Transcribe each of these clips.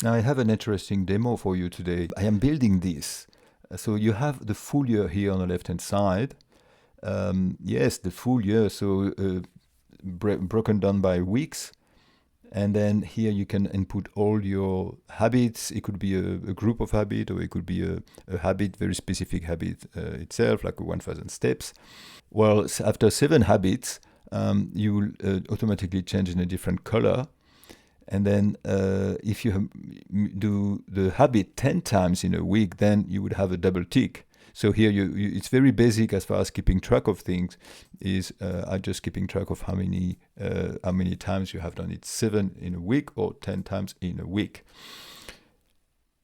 Now I have an interesting demo for you today. I am building this. So you have the full year here on the left hand side. Yes, the full year, so broken down by weeks. And then here you can input all your habits. It could be a group of habits, or it could be a habit, very specific habit itself, like 1,000 steps. Well, after 7 habits, you will automatically change in a different color. And then if you do the habit 10 times in a week, then you would have a double tick. So here it's very basic as far as keeping track of things is I'm just keeping track of how many times you have done it, 7 in a week or 10 times in a week.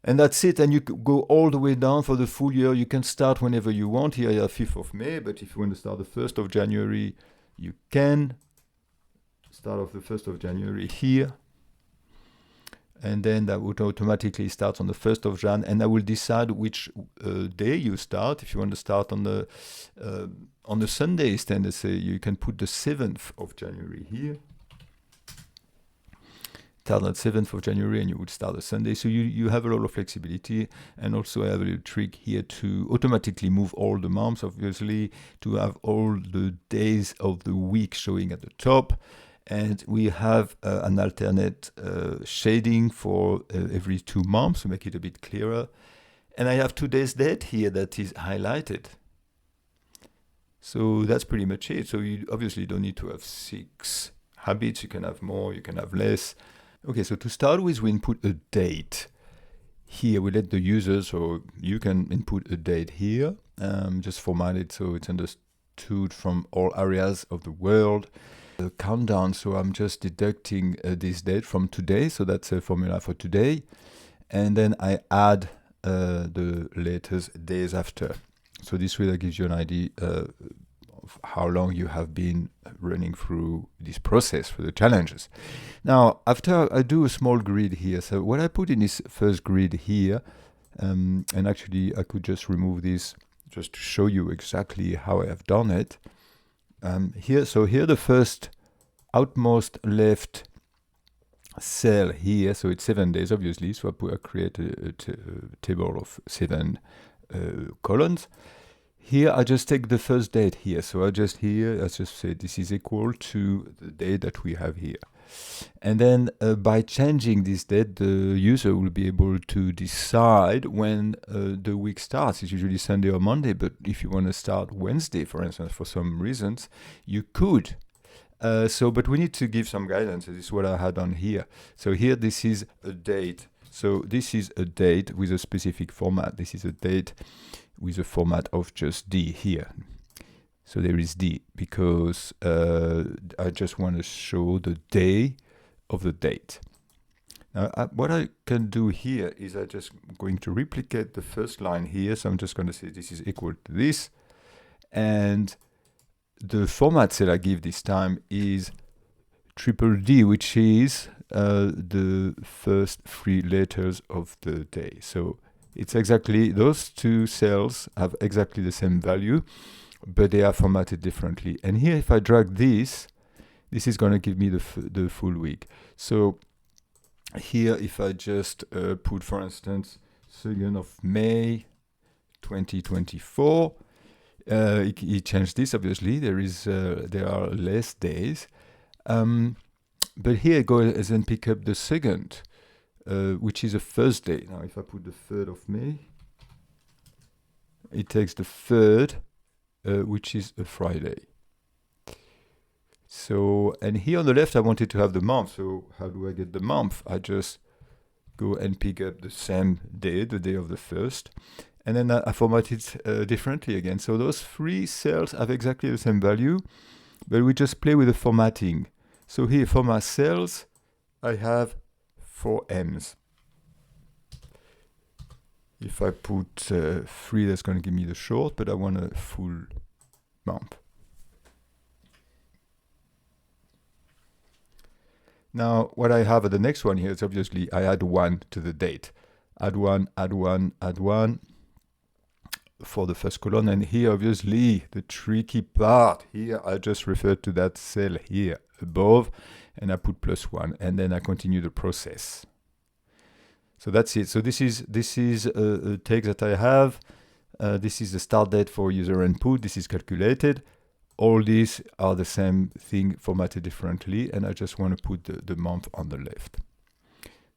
And that's it, and you go all the way down for the full year. You can start whenever you want. Here you have 5th of May, but if you want to start the 1st of January, you can start off the 1st of January here. And then that would automatically start on the 1st of Jan, and I will decide which day you start. If you want to start on the Sundays, then they say you can put the 7th of January here. Start on 7th of January, and you would start a Sunday. So you have a lot of flexibility, and also I have a little trick here to automatically move all the months, obviously, to have all the days of the week showing at the top. And we have an alternate shading for every 2 months to make it a bit clearer. And I have today's date here that is highlighted. So that's pretty much it. So you obviously don't need to have 6 habits. You can have more, you can have less. Okay, so to start with, we input a date. Here we let the users, or you can input a date here. Just format it so it's understood from all areas of the world. The countdown, so I'm just deducting this date from today, so that's a formula for today, and then I add the latest days after. So this way that gives you an idea of how long you have been running through this process for the challenges. Now, after I do a small grid here, so what I put in this first grid here, and actually I could just remove this just to show you exactly how I have done it. Here the first outmost left cell here, so it's 7 days obviously, so I create a table of 7 columns. Here I just take the first date here, so I just say this is equal to the date that we have here. And then by changing this date, the user will be able to decide when the week starts. It's usually Sunday or Monday, but if you want to start Wednesday, for instance, for some reasons, you could. But we need to give some guidance. This is what I had on here. So here, this is a date. So this is a date with a specific format. This is a date with a format of just D here. So there is D because I just want to show the day of the date. Now, what I can do here is I'm just going to replicate the first line here. So I'm just going to say this is equal to this. And the format cell I give this time is D, which is the first 3 letters of the day. So it's exactly, those 2 cells have exactly the same value, but they are formatted differently. And here, if I drag this is going to give me the full week. So here, if I just put, for instance, 2nd of May 2024, it changed this, obviously. There are less days. But here, go and pick up the 2nd, which is a Thursday. Now, if I put the 3rd of May, it takes the 3rd, which is a Friday. So, and here on the left, I wanted to have the month. So how do I get the month? I just go and pick up the same day, the day of the 1st, and then I format it differently again. So those 3 cells have exactly the same value, but we just play with the formatting. So here for my cells, I have 4 M's. If I put 3, that's going to give me the short, but I want a full month. Now, what I have at the next one here is obviously I add 1 to the date. Add 1, add 1, add 1 for the first column. And here, obviously, the tricky part here, I just refer to that cell here above, and I put +1, and then I continue the process. So that's it. So this is a text that I have. This is the start date for user input. This is calculated. All these are the same thing formatted differently, and I just want to put the month on the left.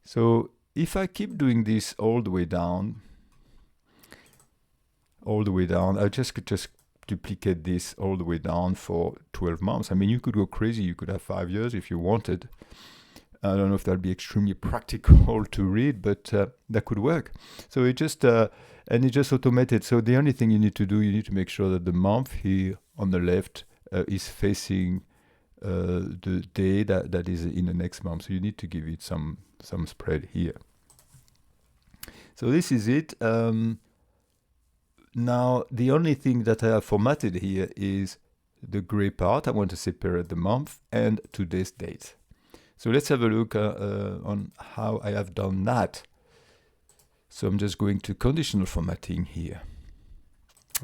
So if I keep doing this all the way down, I could just duplicate this all the way down for 12 months. I mean, you could go crazy. You could have 5 years if you wanted. I don't know if that'll be extremely practical to read, but that could work. So it just and it just automated. So the only thing you need to do, you need to make sure that the month here on the left is facing the day that is in the next month. So you need to give it some spread here. So this is it. Now the only thing that I have formatted here is the gray part. I want to separate the month and today's date. So let's have a look on how I have done that. So I'm just going to conditional formatting here.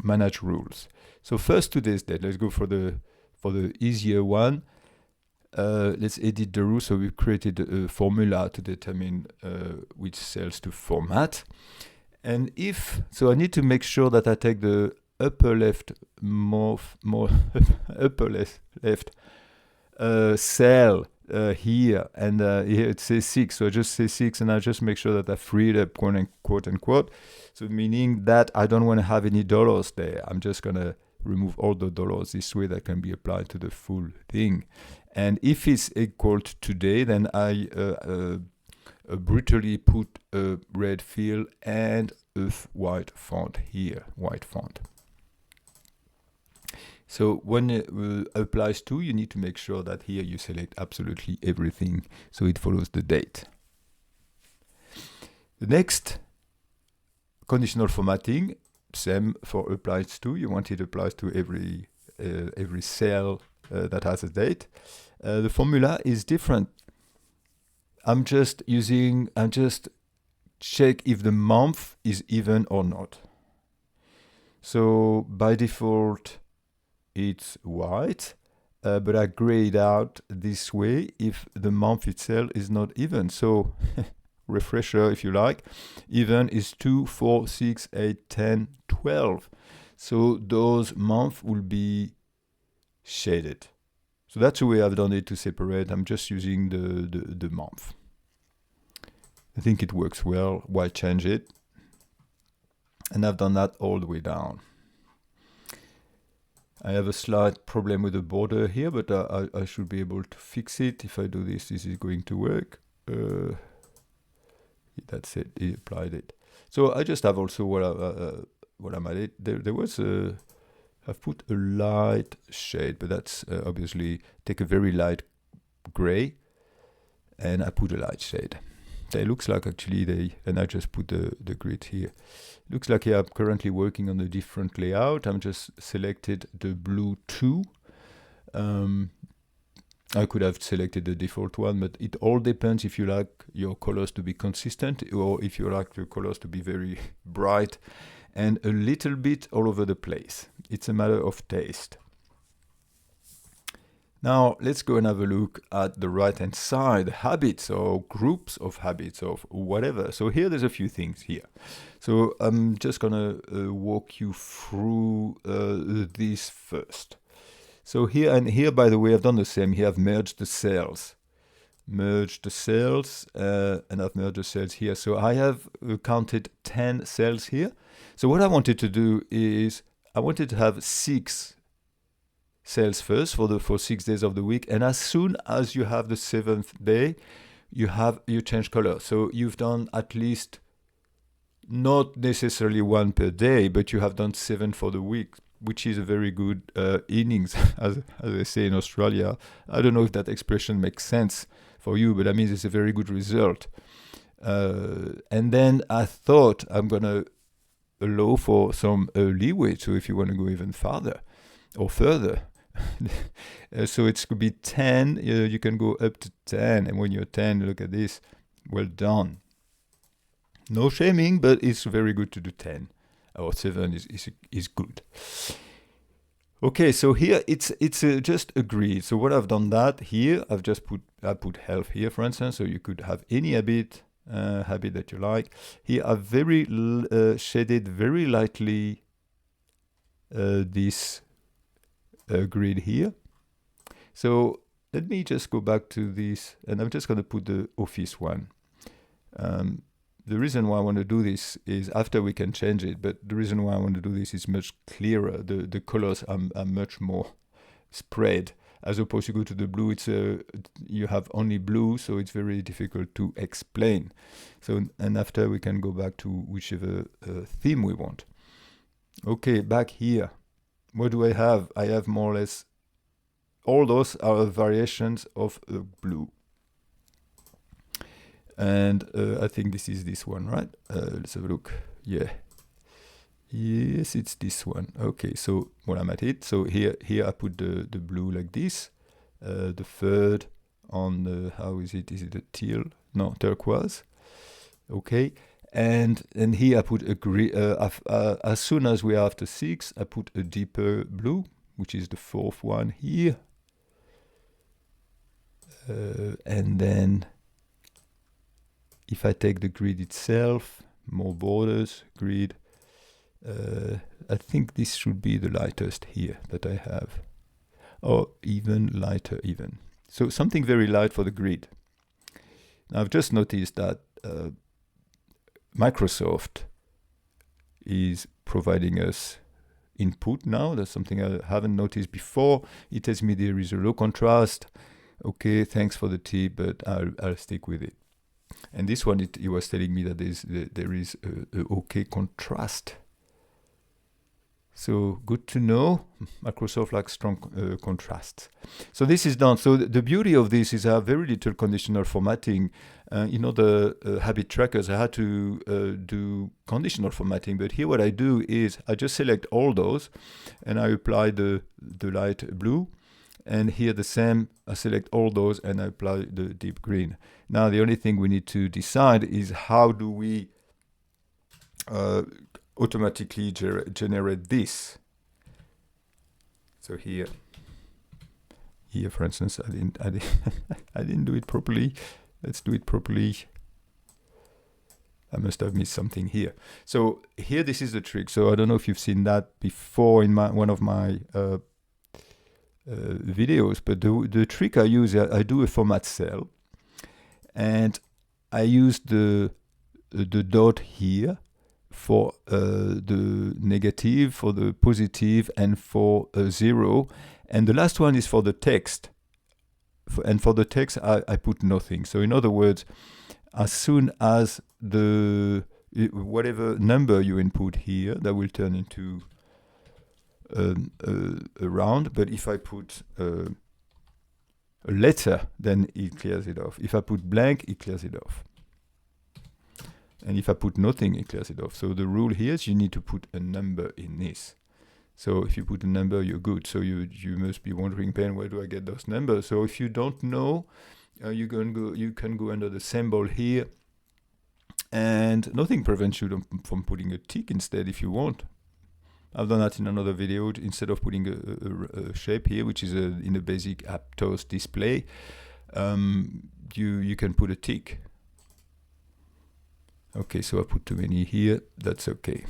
Manage rules. So first today's date. Let's go for the easier one. Let's edit the rule. So we've created a formula to determine which cells to format. And so I need to make sure that I take the upper left upper left cell here, and here it says 6, so I just say 6, and I just make sure that I free it up, quote unquote. So meaning that I don't want to have any dollars there. I'm just gonna remove all the dollars. This way that can be applied to the full thing. And if it's equal to today, then I brutally put a red fill and a white font here, white font. So when it applies to, you need to make sure that here you select absolutely everything so it follows the date. The next, conditional formatting, same for applies to. You want it applies to every cell that has a date. The formula is different. I'm just check if the month is even or not. So by default, it's white, but I gray it out this way if the month itself is not even. So refresher if you like, even is 2, 4, 6, 8, 10, 12. So those months will be shaded. So that's the way I've done it to separate. I'm just using the month. I think it works well. Why change it? And I've done that all the way down. I have a slight problem with the border here, but I should be able to fix it. If I do this, this is going to work. That's it, he applied it. So I just have also what I'm at it. There was I've put a light shade, but that's obviously take a very light gray, and I put a light shade. So it looks like actually and I just put the grid here. Looks like I'm currently working on a different layout. I'm just selected the blue 2. I could have selected the default one, but it all depends if you like your colors to be consistent or if you like your colors to be very bright and a little bit all over the place. It's a matter of taste. Now let's go and have a look at the right hand side, habits or groups of habits of whatever. So here there's a few things here. So I'm just gonna walk you through this first. So here and here, by the way, I've done the same. Here I've merged the cells. And I've merged the cells here. So I have counted 10 cells here. So what I wanted to do is I wanted to have 6 cells first for 6 days of the week, and as soon as you have the 7th day, you change color. So you've done at least not necessarily 1 per day, but you have done 7 for the week, which is a very good innings, as they say in Australia. I don't know if that expression makes sense for you, but I mean it's a very good result. And then I thought I'm gonna allow for some leeway. So if you want to go even farther or further. So it could be 10, you can go up to 10, and when you're 10, look at this, well done. No shaming, but it's very good to do 10, or 7 is good. Okay, so here it's just agreed. So what I've done that here, I put health here, for instance, so you could have any habit habit that you like. Here I've very shaded very lightly this grid here. So let me just go back to this, and I'm just going to put the office one. The reason why I want to do this is after we can change it, but the reason why I want to do this is much clearer. The colors are much more spread. As opposed to go to the blue, it's you have only blue, so it's very difficult to explain. So, and after we can go back to whichever theme we want. Okay, back here, what do I have? I have more or less, all those are variations of blue. And I think this is this one, right? Let's have a look. Yeah. Yes, it's this one. Okay, so when I'm at it, so here I put the blue like this. The third on the, how is it? Is it a teal? No, turquoise. Okay, and here I put a green. As soon as we are after 6, I put a deeper blue, which is the 4th one here. And then if I take the grid itself, more borders, grid. I think this should be the lightest here that I have, or even lighter even. So something very light for the grid. Now I've just noticed that Microsoft is providing us input now. That's something I haven't noticed before. It tells me there is a low contrast. Okay, thanks for the tip, but I'll stick with it. And this one, it was telling me that there is a okay contrast. So good to know. Microsoft likes strong contrasts. So this is done. So the beauty of this is I have very little conditional formatting. The habit trackers, I had to do conditional formatting, but here what I do is I just select all those and I apply the light blue. And here the same, I select all those and I apply the deep green. Now the only thing we need to decide is how do we automatically generate this. So here for instance, I didn't do it properly. Let's do it properly. I must have missed something here. So here, this is the trick. So I don't know if you've seen that before in one of my videos, but the trick I use, I do a format cell, and I use the dot here for the negative, for the positive, and for 0. And the last one is for the text. And for the text, I put nothing. So in other words, as soon as whatever number you input here, that will turn into a round. But if I put a letter, then it clears it off. If I put blank, it clears it off. And if I put nothing, it clears it off. So the rule here is you need to put a number in this. So if you put a number, you're good. So you must be wondering, Ben, where do I get those numbers? So if you don't know, you can go under the symbol here, and nothing prevents you from putting a tick instead if you want. I've done that in another video. Instead of putting a shape here, which is in a basic Aptos display, you can put a tick. Okay, so I put too many here. That's okay.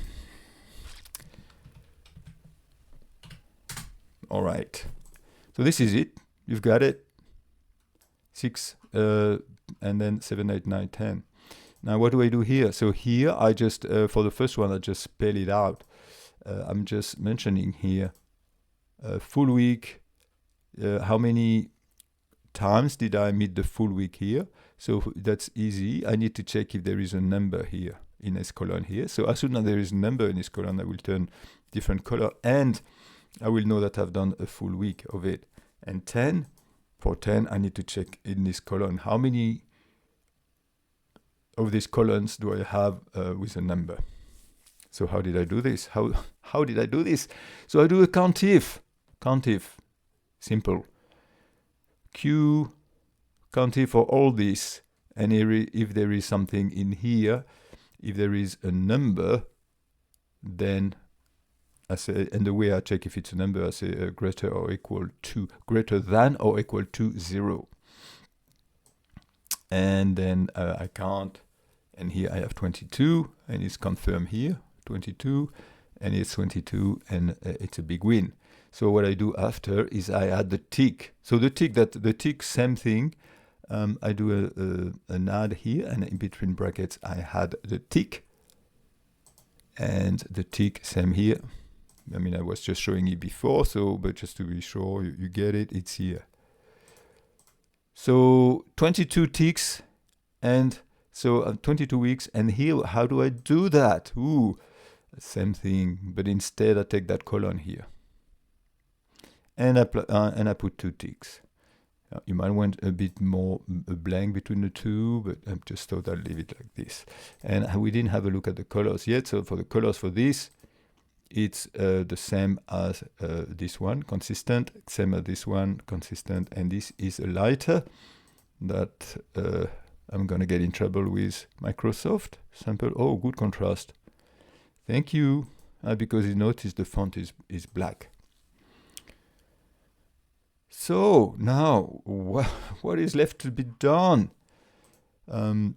All right. So this is it. You've got it. 6 and then 7, 8, 9, 10. Now what do I do here? So here I just, for the first one, I just spell it out. I'm just mentioning here full week. How many times did I meet the full week here? So that's easy. I need to check if there is a number here in this column here. So as soon as there is a number in this column, I will turn different color, and I will know that I've done a full week of it. And 10, for 10, I need to check in this column how many of these columns do I have with a number. So how did I do this? How did I do this? So I do a count if, simple. Q, count if for all this, and if there is something in here, if there is a number, then I say, and the way I check if it's a number, I say greater than or equal to 0. And then I count And here I have 22, and it's confirmed here, 22, and it's 22, and it's a big win. So what I do after is I add the tick. So the tick, same thing. I do an add here, and in between brackets I had the tick, and the tick, same here. I mean, I was just showing it before, so but just to be sure you get it, it's here. So 22 ticks, and so 22 weeks, and here, how do I do that? Ooh, same thing, but instead I take that colon here, and I put 2 ticks. You might want a bit more blank between the two, but I just thought I'd leave it like this. And we didn't have a look at the colors yet, so for the colors for this, it's the same as this one, consistent, same as this one, consistent, and this is a lighter that I'm gonna get in trouble with Microsoft. Sample, oh, good contrast. Thank you, because you notice the font is black. So now, what is left to be done? There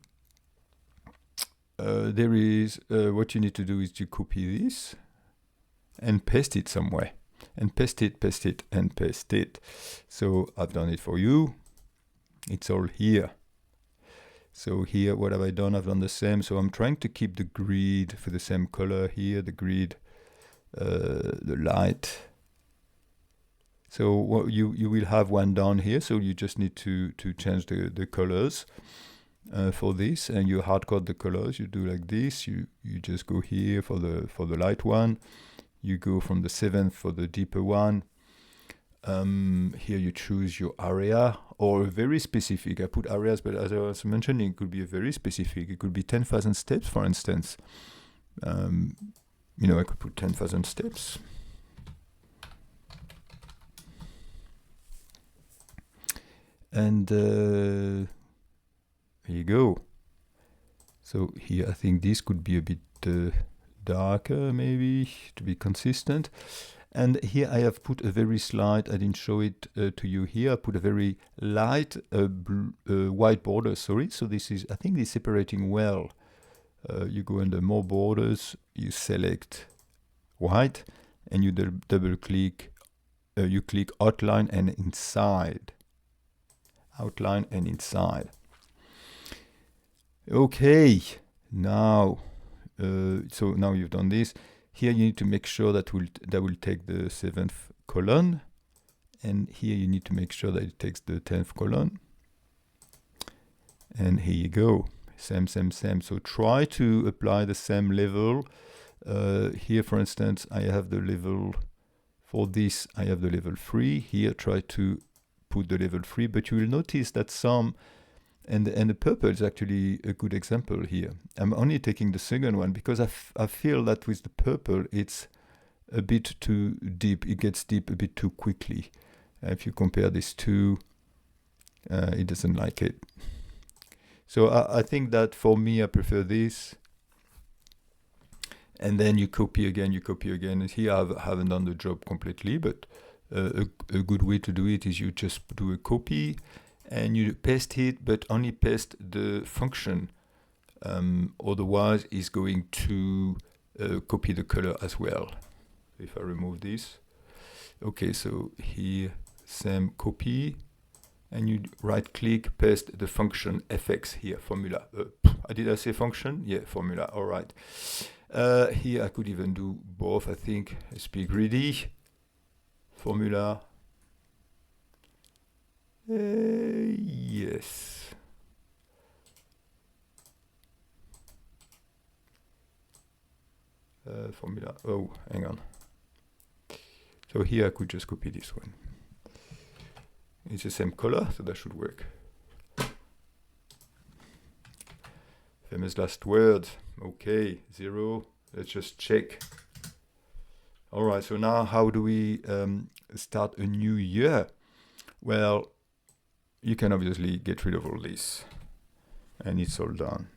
is, what you need to do is to copy this and paste it somewhere. And paste it, and paste it. So I've done it for you. It's all here. So here, what have I done? I've done the same. So I'm trying to keep the grid for the same color here, the grid, the light. So what you will have one down here, so you just need to change the colors for this, and you hard code the colors. You do like this. You just go here for the light one. You go from the 7th for the deeper one. Here you choose your area or a very specific. I put areas, but as I was mentioning, it could be a very specific. It could be 10,000 steps, for instance. You know, I could put 10,000 steps. And here you go. So here I think this could be a bit darker, maybe, to be consistent. And here I have put a very slight, I didn't show it to you here, I put a very light white border, sorry. So this is, I think it's separating well. You go under more borders, you select white, and you double click, you click outline and inside. Outline and inside. Okay, now, so now you've done this. Here you need to make sure that will take the 7th column, and here you need to make sure that it takes the 10th column. And here you go, same. So try to apply the same level. Here, for instance, I have the level for this. I have the level 3. Here, try to put the level 3, but you will notice that some, and the purple is actually a good example here. I'm only taking the second one because I feel that with the purple it's a bit too deep. It gets deep a bit too quickly. If you compare these two, it doesn't like it. So I think that for me I prefer this. And then you copy again, and here I haven't done the job completely, but a good way to do it is you just do a copy and you paste it, but only paste the function. Otherwise, it's going to copy the color as well. If I remove this. Okay, so here, same copy, and you right click, paste the function fx here, formula. Did I say function? Yeah, formula, all right. Here I could even do both, I think. Let's be greedy. Formula. Yes. Formula. Oh, hang on. So here I could just copy this one. It's the same color, so that should work. Famous last word. Okay, 0. Let's just check. All right, so now how do we start a new year? Well, you can obviously get rid of all this, and it's all done.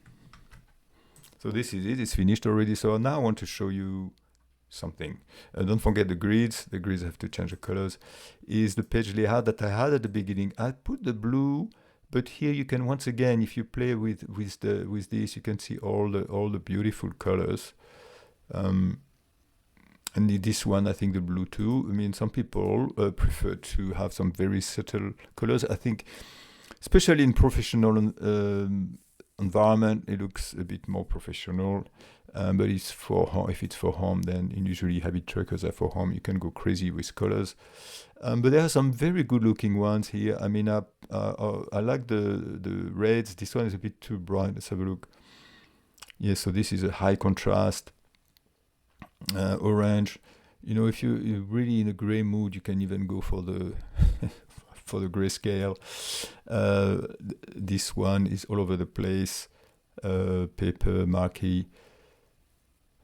So this is it, it's finished already. So now I want to show you something. Don't forget the grids have to change the colors. Is the page layout that I had at the beginning. I put the blue But here you can, once again, if you play with this, you can see all the beautiful colors. And this one, I think the blue too. I mean, some people prefer to have some very subtle colors. I think, especially in professional environment, it looks a bit more professional. But it's for home. If it's for home, then usually habit trackers are for home. You can go crazy with colors. But there are some very good-looking ones here. I mean, I like the reds. This one is a bit too bright. Let's have a look. Yeah, so this is a high contrast orange. You know, if you're really in a gray mood, you can even go for the for the grayscale. This one is all over the place. Paper, marquee.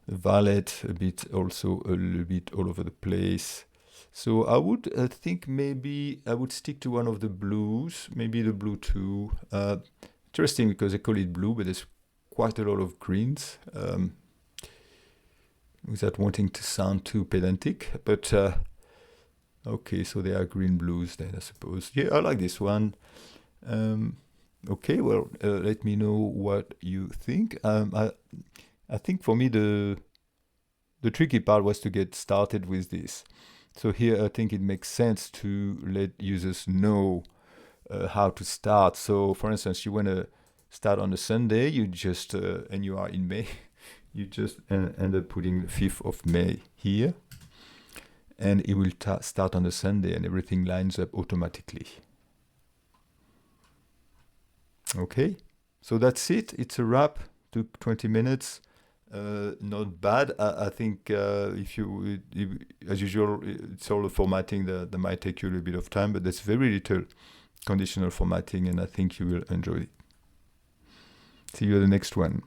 Violet, a bit also a little bit all over the place. So I would think maybe I would stick to one of the blues, maybe the blue too. Interesting because I call it blue, but there's quite a lot of greens. Without wanting to sound too pedantic, but okay, so they are green blues then, I suppose. Yeah, I like this one. Okay, well, let me know what you think. I think for me the tricky part was to get started with this. So here I think it makes sense to let users know how to start. So for instance, you want to start on a Sunday, you just, and you are in May, you just end up putting the 5th of May here. And it will start on a Sunday and everything lines up automatically. Okay, so that's it. It's a wrap. Took 20 minutes. Not bad. I think if as usual, it's all the formatting that might take you a little bit of time, but there's very little conditional formatting, and I think you will enjoy it. See you at the next one.